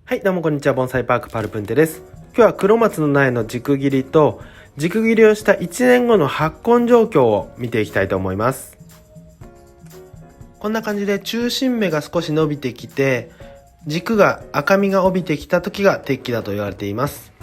はい、どうもこんにちは。盆栽パークパルプンテです。今日は黒松の苗の軸切りと軸切りをした1年後の発根状況を見ていきたいと思います。こんな感じで中心芽が少し伸びてきて、軸が赤みが帯びてきた時が適期だと言われています。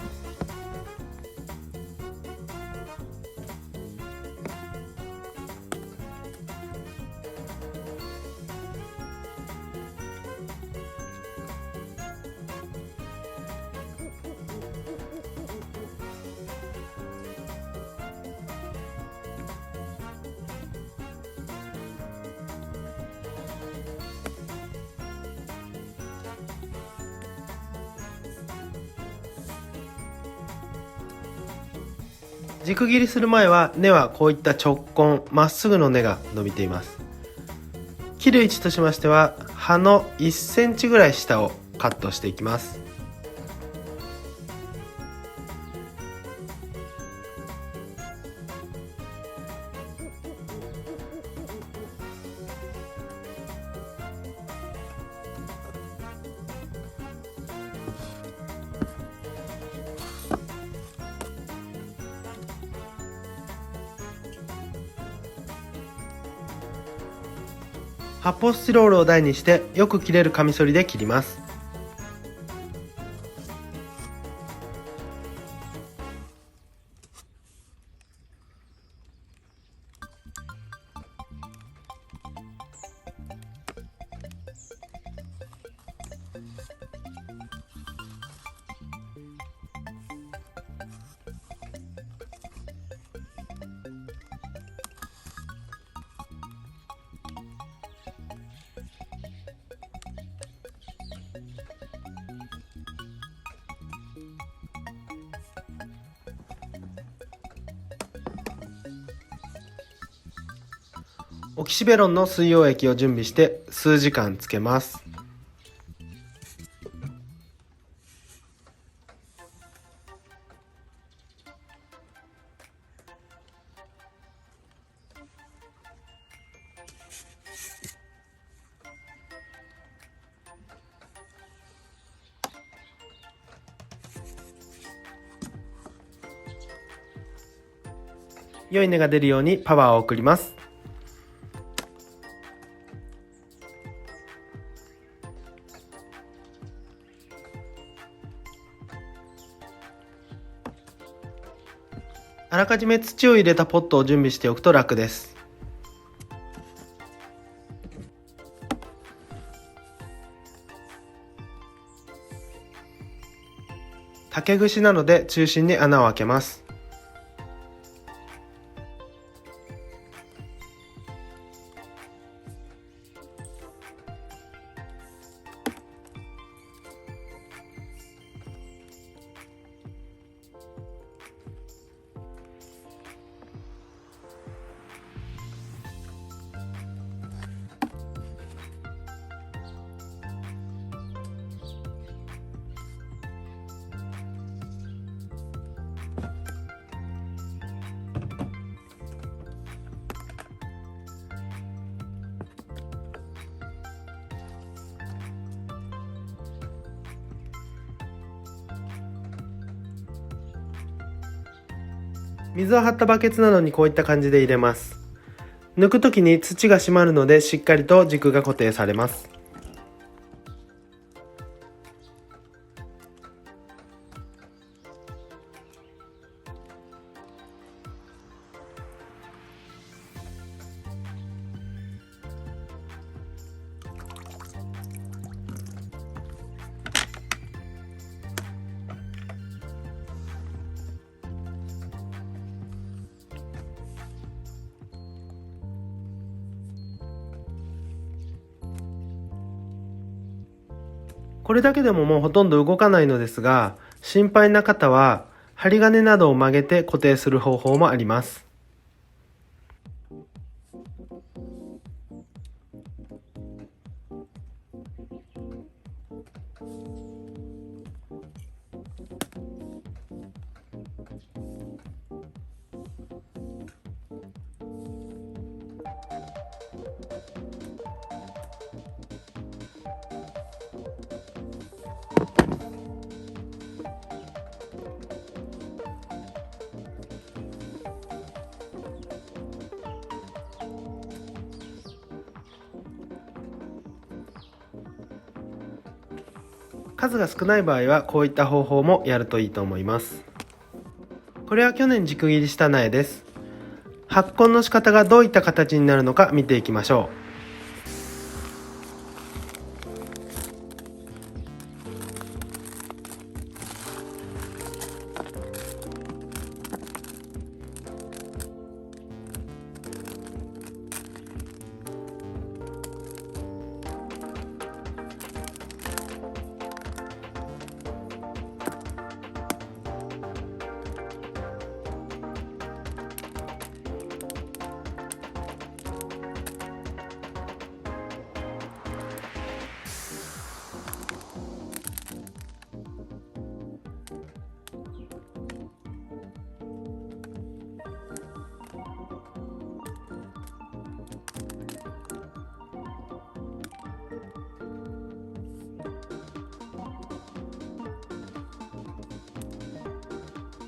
軸切りする前は根はこういった直根、まっすぐの根が伸びています。切る位置としましては葉の1センチぐらい下をカットしていきます。発泡スチロールを台にしてよく切れるカミソリで切ります。オキシベロンの水溶液を準備して数時間つけます。良い根が出るようにパワーを送ります。あらかじめ土を入れたポットを準備しておくと楽です。竹串なので中心に穴を開けます。水を張ったバケツなどにこういった感じで入れます。抜くときに土が締まるのでしっかりと軸が固定されます。これだけでももうほとんど動かないのですが、心配な方は針金などを曲げて固定する方法もあります。数が少ない場合はこういった方法もやるといいと思います。これは去年軸切りした苗です。発根の仕方がどういった形になるのか見ていきましょう。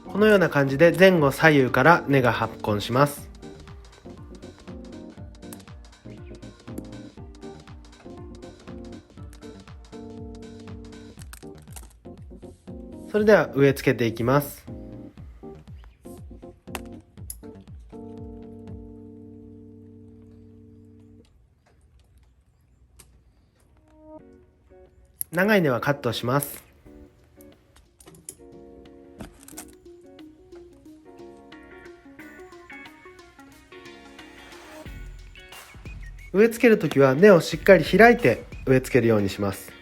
このような感じで前後左右から根が発根します。それでは植え付けていきます。長い根はカットします。植え付けるときは根をしっかり開いて植え付けるようにします。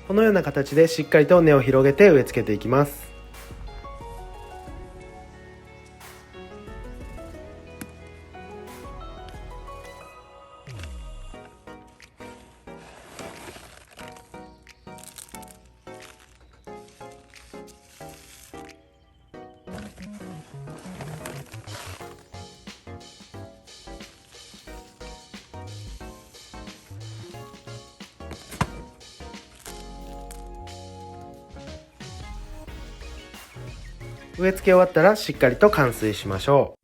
このような形でしっかりと根を広げて植え付けていきます。植え付け終わったらしっかりと灌水しましょう。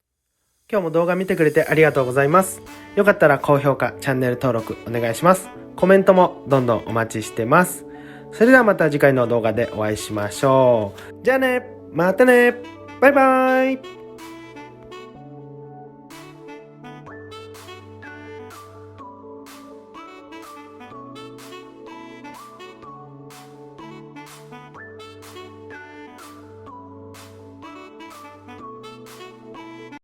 今日も動画見てくれてありがとうございます。よかったら高評価、チャンネル登録お願いします。コメントもどんどんお待ちしてます。それではまた次回の動画でお会いしましょう。じゃあね、またね、バイバイ。